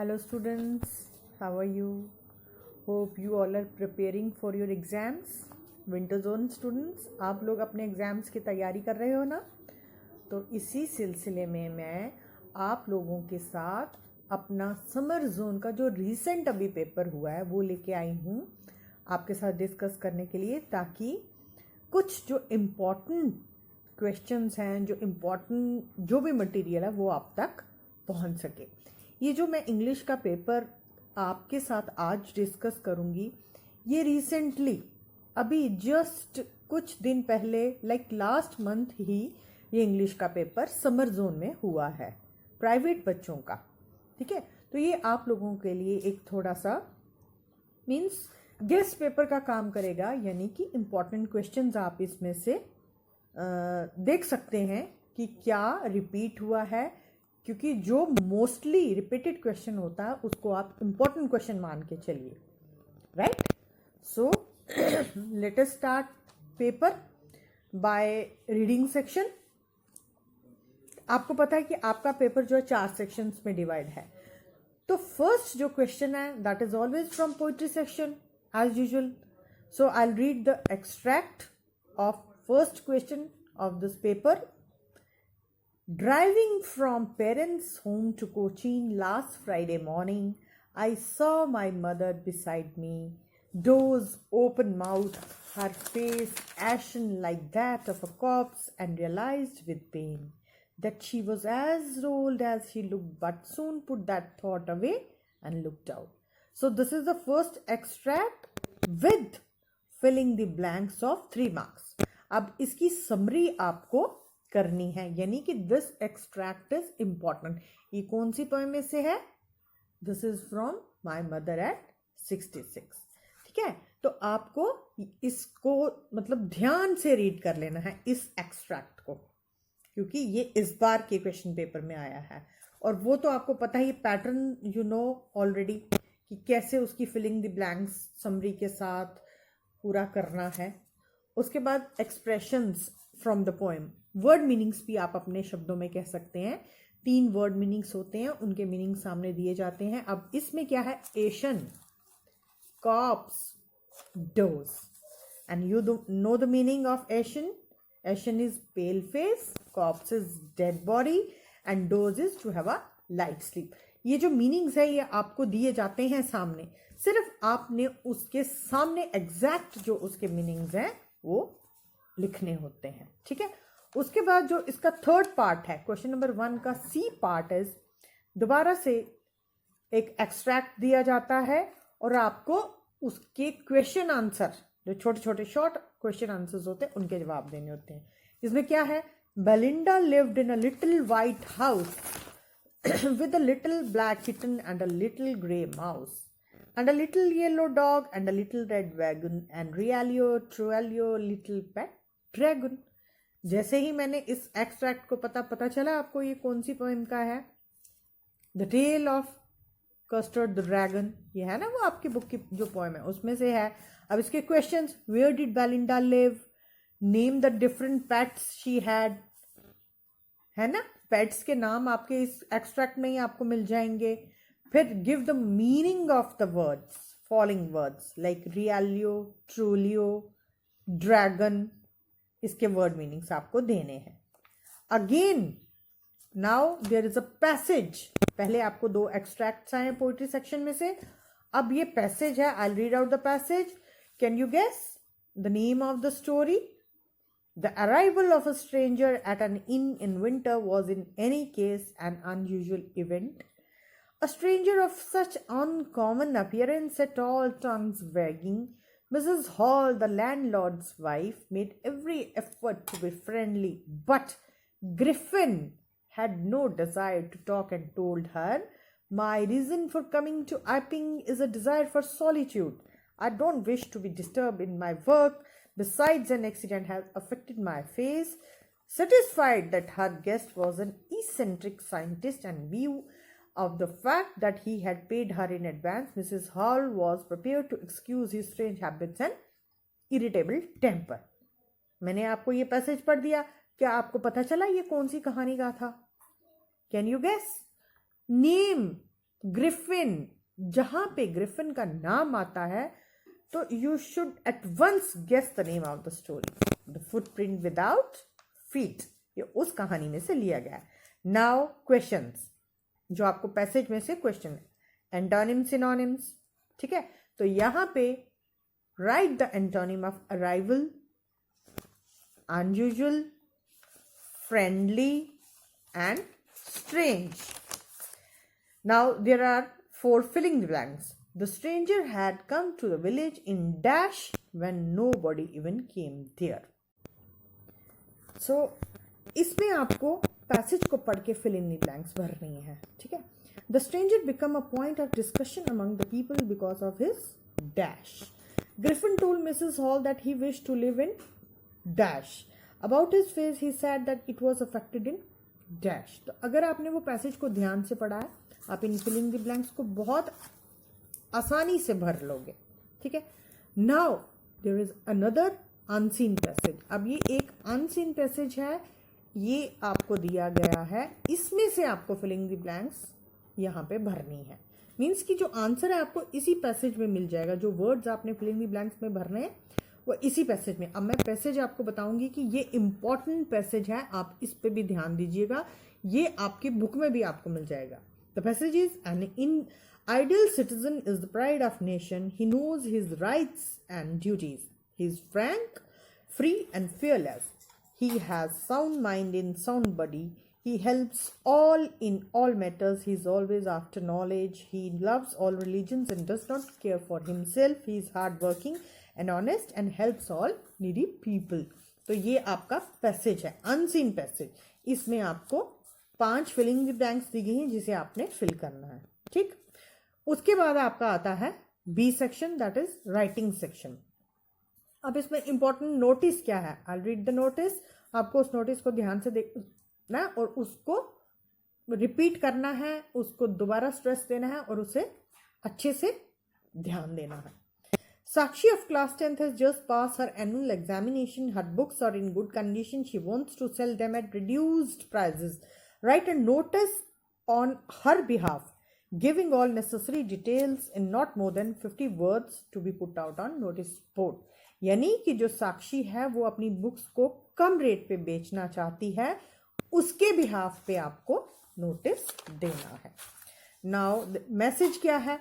Hello students, how are you? Hope you all are preparing for your exams. Winter zone students, आप लोग अपने exams की तैयारी कर रहे हो ना? तो इसी सिलसिले में मैं आप लोगों के साथ अपना समर जोन का जो रीसेंट अभी पेपर हुआ है वो लेके आई हूँ आपके साथ डिस्कस करने के लिए, ताकि कुछ जो इम्पोर्टेंट क्वेश्चंस हैं, जो इम्पोर्टेंट जो भी मटेरियल है वो आप तक पहुँच सके। ये जो मैं इंग्लिश का पेपर आपके साथ आज डिस्कस करूँगी, ये रिसेंटली अभी जस्ट कुछ दिन पहले लास्ट मंथ ही ये इंग्लिश का पेपर समर जोन में हुआ है, प्राइवेट बच्चों का। ठीक है, तो ये आप लोगों के लिए एक थोड़ा सा मीन्स गेस्ट पेपर का काम करेगा, यानी कि इम्पॉर्टेंट क्वेश्चंस आप इसमें से देख सकते हैं कि क्या रिपीट हुआ है, क्योंकि जो मोस्टली रिपीटेड क्वेश्चन होता है उसको आप इम्पोर्टेंट क्वेश्चन मान के चलिए, right. So let us start paper by reading section. आपको पता है कि आपका पेपर जो है 4 सेक्शंस में डिवाइड है। तो फर्स्ट जो क्वेश्चन है that is always from poetry section as usual. So I will read the extract of first question of this paper. Driving from parents' home to Cochin last Friday morning, I saw my mother beside me, doze, open mouthed, her face ashen like that of a corpse, and realized with pain that she was as old as she looked, but soon put that thought away and looked out. So this is the first extract with filling the blanks of 3 marks. अब इसकी summary आपको करनी है, यानी कि this extract is important. ये कौन सी poem में से है? This is from my mother eight 66। ठीक है, तो आपको इसको मतलब ध्यान से रीड कर लेना है इस एक्सट्रैक्ट को, क्योंकि ये इस बार के क्वेश्चन पेपर में आया है। और वो तो आपको पता ही पैटर्न, यू नो ऑलरेडी, कि कैसे उसकी फिलिंग द ब्लैंक्स समरी के साथ पूरा करना है। उसके बाद expressions from the poem, word meanings भी आप अपने शब्दों में कह सकते हैं। 3 वर्ड मीनिंग्स होते हैं, उनके मीनिंग सामने दिए जाते हैं। अब इसमें क्या है? Ashen, corpse, doze, and you know the meaning of ashen. Ashen is pale face, corpse is dead body, and doze is to have a light sleep. ये जो मीनिंग्स है ये आपको दिए जाते हैं सामने, सिर्फ आपने उसके सामने एग्जैक्ट जो उसके मीनिंग्स हैं वो लिखने होते हैं। ठीक है, उसके बाद जो इसका थर्ड पार्ट है, क्वेश्चन नंबर 1 का सी पार्ट इज, दोबारा से एक एक्सट्रैक्ट दिया जाता है और आपको उसके क्वेश्चन आंसर, जो छोटे छोटे शॉर्ट क्वेश्चन आंसर्स होते हैं, उनके जवाब देने होते हैं। इसमें क्या है? Belinda lived in a little white house with a little black kitten and a little grey mouse and a little yellow dog and a little red wagon and Realio Truelio little pet dragon. जैसे ही मैंने इस extract को पता चला आपको ये कौन सी poem का है, the tale of Custard the dragon, ये है ना वो आपकी बुक की जो पोएम है उसमें से है। अब इसके questions, where did Belinda live, name the different pets she had, है ना, पेट्स के नाम आपके इस एक्सट्रैक्ट में ही आपको मिल जाएंगे। फिर give the meaning of the words, following words like realio, trulio, dragon, इसके वर्ड मीनिंग्स आपको देने हैं। Again now there is a passage. पहले आपको 2 एक्सट्रैक्ट्स आए पोइट्री सेक्शन में से, अब ये पैसेज है। I read out the passage. Can you guess the name of the story? The arrival of a stranger at an inn in winter was in any case an unusual event. A stranger of such uncommon appearance set all tongues wagging. Mrs. Hall, the landlord's wife, made every effort to be friendly, but Griffin had no desire to talk and told her, "My reason for coming to Iping is a desire for solitude. I don't wish to be disturbed in my work. Besides, an accident has affected my face." Satisfied that her guest was an eccentric scientist and view of the fact that he had paid her in advance, Mrs. Hall was prepared to excuse his strange habits and irritable temper. मैंने आपको ये passage पढ़ दिया, क्या आपको पता चला ये कौन सी कहानी का था? Can you guess? Name griffin, जहां पे ग्रिफिन का नाम आता है तो you should at once guess the name of the story. The footprint without feet, ये उस कहानी में से लिया गया है। नाउ क्वेश्चंस, जो आपको पैसेज में से क्वेश्चन है, एंटोनिम सिनोनिम्स, ठीक है। तो यहां पे right the antonym of arrival, unusual, friendly and strange. Now there are 4 filling the blanks. The stranger had come to the village in dash when nobody even came there. So इसमें आपको passage को पढ़ के fill in the blanks भरनी है, ठीक है। The stranger became a point of discussion among the people because of his dash. Griffin told Mrs. Hall that he wished to live in dash. About his face he said that it was affected in dash. तो अगर आपने वो passage को ध्यान से पढ़ा है, आप इन फिलिंग द ब्लैंक्स को बहुत आसानी से भर लोगे, ठीक है। Now there is another unseen passage. अब ये एक अनसीन पैसेज है, ये आपको दिया गया है, इसमें से आपको फिलिंग द ब्लैंक्स यहाँ पे भरनी है। मीन्स कि जो आंसर है आपको इसी पैसेज में मिल जाएगा, जो वर्ड्स आपने फिलिंग द ब्लैंक्स में भरने हैं वो इसी पैसेज में। अब मैं पैसेज आपको बताऊंगी कि ये इंपॉर्टेंट पैसेज है, आप इस पे भी ध्यान दीजिएगा, ये आपकी बुक में भी आपको मिल जाएगा। The passage is, an ideal citizen is the pride of nation. He knows his rights and duties. He is frank, free and fearless. He has sound mind in sound body. He helps all in all matters. He is always after knowledge. He loves all religions and does not care for himself. He is hardworking and honest and helps all needy people. तो ये आपका passage है, unseen passage. इसमें आपको 5 filling the blanks दी गई हैं जिसे आपने फिल करना है, ठीक। उसके बाद आपका आता है B section, that is writing section. अब इसमें इंपॉर्टेंट नोटिस क्या है, आई रीड द नोटिस। आपको उस नोटिस को ध्यान से देखना और उसको रिपीट करना है, उसको दोबारा स्ट्रेस देना है और उसे अच्छे से ध्यान देना है। Sakshi of class 10th has just passed her annual examination. Her books are in good condition. She wants to sell them at reduced prices. Write a notice on her behalf, giving all necessary details in not more than 50 words to be put out on notice board. यानी कि जो साक्षी है वो अपनी books को कम rate पे बेचना चाहती है, उसके बिहाफ पे आपको नोटिस देना है। नाउ मैसेज क्या है?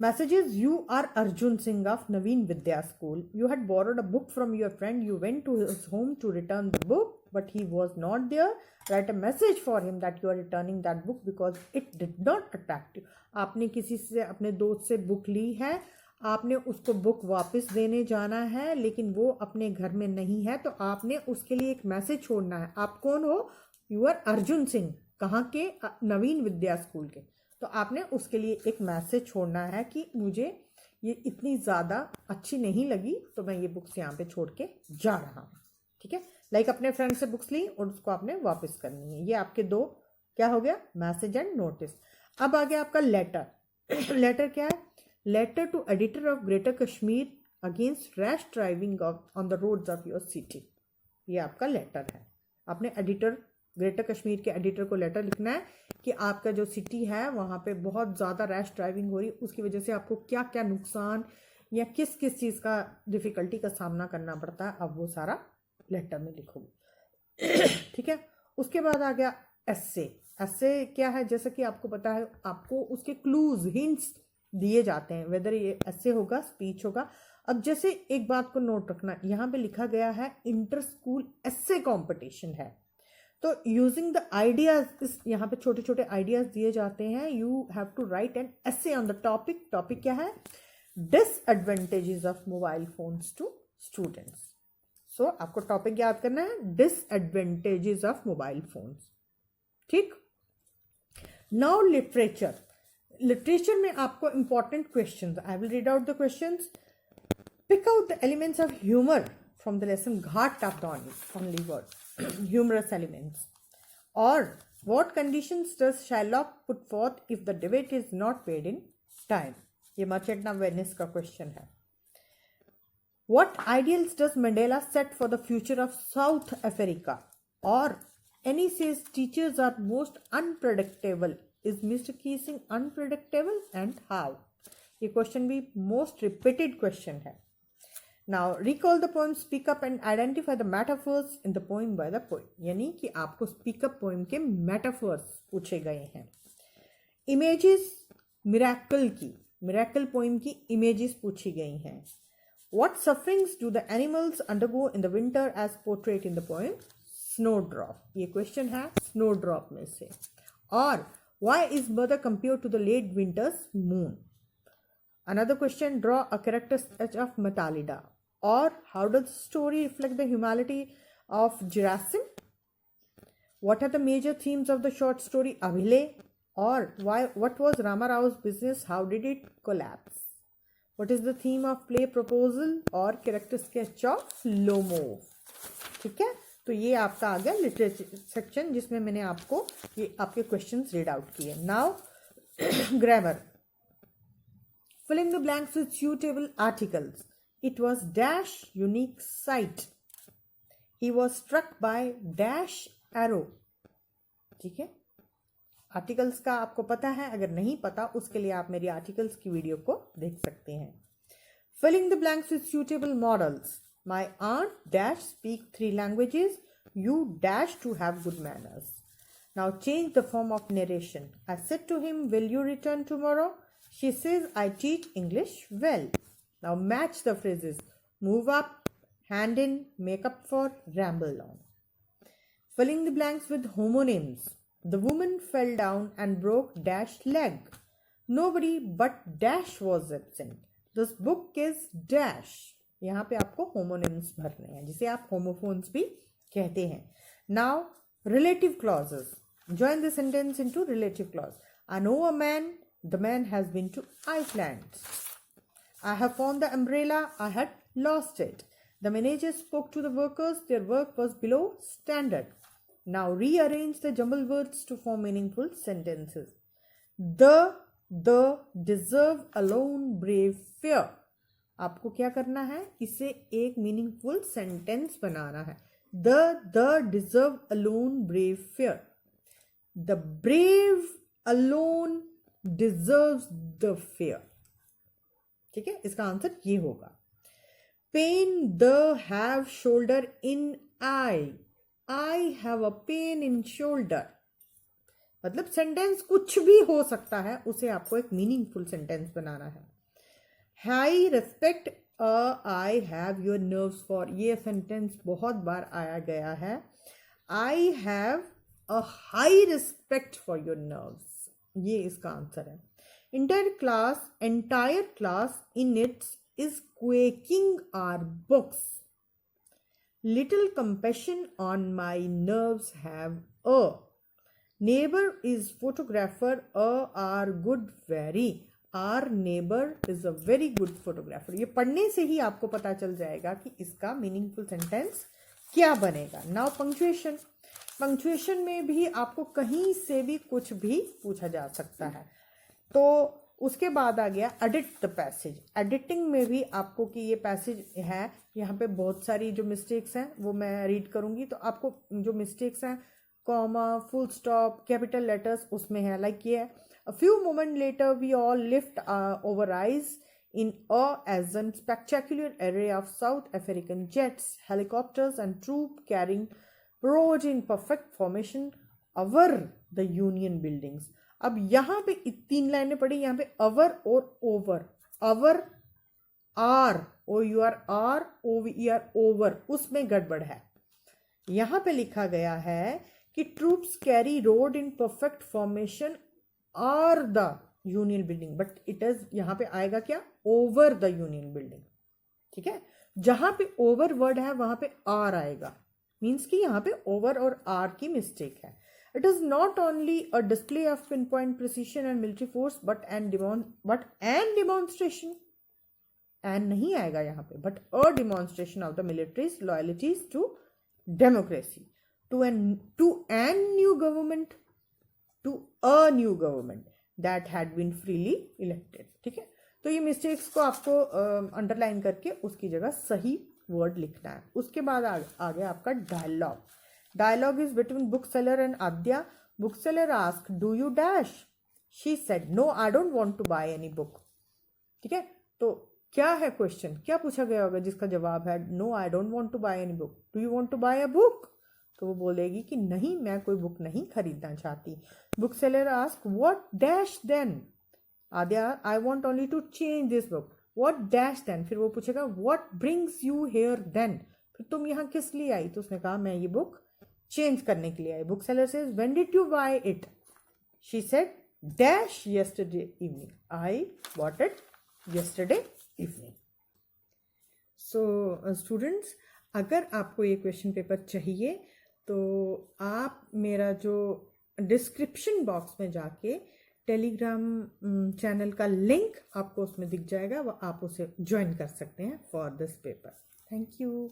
Message is, you are Arjun Singh of Naveen Vidya School. You had borrowed a book from your friend. You went to his home to return the book, but he was not there. Write a message for him that you are returning that book because it did not attract you. आपने किसी से, अपने दोस्त से book ली है, आपने उसको book वापस देने जाना है, लेकिन वो अपने घर में नहीं है, तो आपने उसके लिए एक मैसेज छोड़ना है। आप कौन हो? You are Arjun Singh. कहाँ के? नवीन विद्या स्कूल के। तो आपने उसके लिए एक मैसेज छोड़ना है कि मुझे ये इतनी ज़्यादा अच्छी नहीं लगी, तो मैं ये बुक्स यहाँ पे छोड़ के जा रहा हूँ, ठीक है। लाइक अपने फ्रेंड से बुक्स ली और उसको आपने वापस करनी है। ये आपके दो क्या हो गया? Message and notice. अब आ गया आपका लेटर। लेटर क्या है? Letter to editor of Greater Kashmir against rash driving on the roads of your city. ये आपका लेटर है। आपने एडिटर, ग्रेटर कश्मीर के एडिटर को लेटर लिखना है कि आपका जो सिटी है वहाँ पे बहुत ज़्यादा रैश ड्राइविंग हो रही है, उसकी वजह से आपको क्या क्या नुकसान या किस किस चीज़ का डिफ़िकल्टी का सामना करना पड़ता है, अब वो सारा लेटर में लिखोगे, ठीक है। उसके बाद आ गया एस्से। एस्से क्या है? जैसा कि आपको पता है, आपको उसके क्लूज, हिंट्स दिए जाते हैं, वेदर ये एस्से होगा, स्पीच होगा। अब जैसे एक बात को नोट रखना, यहाँ पे लिखा गया है इंटर स्कूल एस्से कॉम्पिटिशन है, तो यूजिंग द आइडियाज, इस यहाँ पे छोटे छोटे आइडियाज दिए जाते हैं। You have to write an essay on the topic. Topic क्या है? Disadvantages of mobile phones to students. So आपको टॉपिक याद करना है, डिसएडवांटेजेस ऑफ मोबाइल फोन्स, ठीक। Now literature. लिटरेचर में आपको important questions, I will read out the questions. Pick out the elements of humour from the lesson Ghat of Dawn, only word, humorous elements. Or what conditions does Shylock put forth if the debate is not paid in time? ये Merchant of Venice का question है। What ideals does Mandela set for the future of South Africa? Or any says teachers are most unpredictable Is Mr. Keesing unpredictable and how? ये question भी most repeated question है. Now recall the poem, speak up and identify the metaphors in the poem by the poet. यानी कि आपको speak up poem के metaphors पूछे गए हैं. Images miracle poem की images पूछी गई हैं. What sufferings do the animals undergo in the winter as portrayed in the poem? Snowdrop. ये क्वेश्चन है स्नोड्रॉप में से. और why is mother compared to the late winter's moon? Another question, draw a character sketch of Matalida. Or how does the story reflect the humanity of Gerasim? What are the major themes of the short story Abhile? Or what was Rama Rao's business? How did it collapse? What is the theme of play proposal or character sketch of Lomov? ठीक है, तो ये आपका आ गया literature section जिसमें मैंने आपको ये आपके क्वेश्चंस रीड आउट किए. Now grammar. Filling the blanks with suitable articles. It was dash unique sight. He was struck by dash arrow. ठीक है, आर्टिकल्स का आपको पता है, अगर नहीं पता उसके लिए आप मेरी आर्टिकल्स की वीडियो को देख सकते हैं. Filling the blanks with suitable models. My aunt dash speak 3 languages. You dash to have good manners. Now change the form of narration. I said to him, will you return tomorrow? She says, I teach English well. Now match the phrases. Move up, hand in, make up for, ramble on. Filling the blanks with homonyms. The woman fell down and broke dash leg. Nobody but dash was absent. This book is dash. यहाँ पे आपको homonyms भरने हैं जिसे आप homophones भी कहते हैं. Now relative clauses. Join the sentence into relative clause. I know a man. The man has been to Iceland. I have found the umbrella. I had lost it. The manager spoke to the workers. Their work was below standard. Now rearrange the jumbled words to form meaningful sentences. The, deserve, alone, brave, fear. आपको क्या करना है, इसे एक meaningful sentence बनाना है. The, deserve, alone, brave, fear. The brave alone deserves the fear. ठीक है, इसका आंसर ये होगा. Pain, the, have, shoulder, in, I have a pain in shoulder. मतलब सेंटेंस कुछ भी हो सकता है, उसे आपको एक मीनिंगफुल सेंटेंस बनाना है. High respect I have your nerves for. ये सेंटेंस बहुत बार आया गया है. I have a high respect for your nerves. ये इसका आंसर है. Entire class in its is quaking our books. Little compassion on my nerves have a. Neighbour is photographer our good very. Our neighbour is a very good photographer. ये पढ़ने से ही आपको पता चल जाएगा कि इसका मीनिंगफुल सेंटेंस क्या बनेगा. Now punctuation. पंक्चुएशन में भी आपको कहीं से भी कुछ भी पूछा जा सकता है. तो उसके बाद आ गया एडिट द पैसेज. एडिटिंग में भी आपको कि ये पैसेज है, यहाँ पे बहुत सारी जो मिस्टेक्स हैं वो मैं रीड करूँगी, तो आपको जो मिस्टेक्स हैं comma, full stop, capital letters उसमें है. लाइक ये है, a few moments later we all lift our eyes in awe as a spectacular array of South African jets, helicopters and troops carrying approach in perfect formation over the Union buildings. अब यहाँ पे 3 लाइनें पड़ी. यहाँ पे hour और over. Hour R, O U R R, O V R over, उसमें गड़बड़ है. यहाँ पे लिखा गया है कि troops carry road in perfect formation are the Union Building, but it is यहाँ पे आएगा क्या, ओवर द यूनियन बिल्डिंग. ठीक है, जहां पे ओवर वर्ड है वहां पे आर आएगा, मीन्स कि यहाँ पे ओवर और आर की मिस्टेक है. It is not only a display of pin point precision and military force but an demonstration. And नहीं आएगा यहाँ पे, but a demonstration of the militaries loyalties to democracy, to an new government, to a new government that had been freely elected. ठीक है, तो ये mistakes को आपको अंडरलाइन करके उसकी जगह सही वर्ड लिखना है. उसके बाद आ गया आपका dialogue. Dialogue is between book seller and Aadya. Book seller ask, do you dash? She said no I don't want to buy any book. ठीक है, तो क्या है क्वेश्चन, क्या पूछा गया होगा जिसका जवाब है no I don't want to buy any book, do you want to buy a book? तो वो बोलेगी कि नहीं, मैं कोई बुक नहीं खरीदना चाहती। Book seller ask what dash then, Aadya I want only to change this book, what dash then, फिर वो पूछेगा what brings you here then, फिर तुम यहाँ किस लिए आई? तो उसने कहा मैं ये बुक चेंज करने के लिए आई। Book seller says when did you buy it? She said dash yesterday evening, I bought it yesterday evening. So students, अगर आपको ये क्वेश्चन पेपर चाहिए तो आप मेरा जो डिस्क्रिप्शन बॉक्स में जाके टेलीग्राम चैनल का लिंक आपको उसमें दिख जाएगा, वो आप उसे ज्वाइन कर सकते हैं for this paper. Thank you.